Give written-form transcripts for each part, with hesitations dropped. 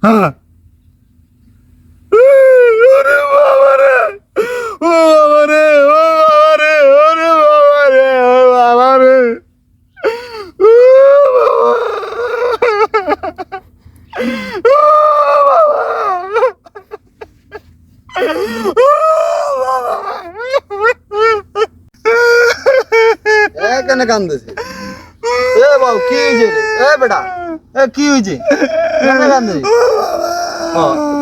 হ্যাঁ ওরে বাবা রে ও বাবা রে ও বাবা রে ওরে বাবা রে ও বাবা রে ও কেন কান্দছে এ বাবু কি হয়েছে রে এ বেটা এ কি হয়েছে কেন কান্দছিস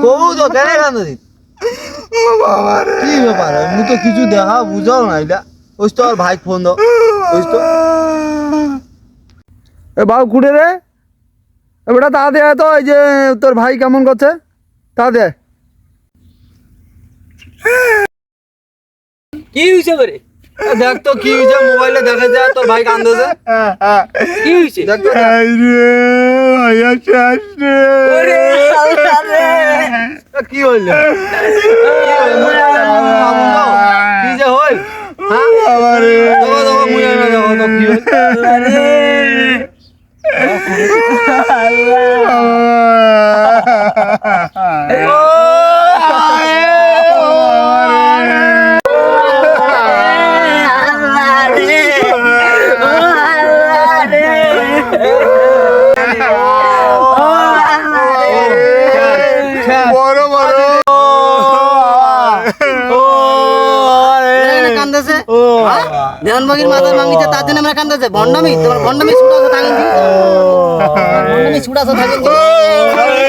কবু তো কেন কান্দছিস কি ব্যাপার মু তো কিছু দেখা বুঝাও না এটা ওই তো আর ভাই ফোন দাও ওই তো এ বাবু কুড়ে রে এ বেটা তা দে তো এই যে তোর ভাই কেমন করছে তা দে কি হয়েছে রে দেখ তো কি হয়েছে মোবাইলে দেখা যায় তোর ভাই কান্দছে কি হয়েছে দেখ তো ভাইয়া শেষ রে কি হইল কি যে হইল আমারে মুই না দেখো তো কি হইল বড় বড় কান্দাছে দেওয়ানবাগির মাথায় মাঙ্গিছে তার জন্য আমরা কান্দাছে ভণ্ডামি তোমার ভণ্ডামি ছুটাছো থাকেন ভণ্ডামি ছুটাছো থাকেন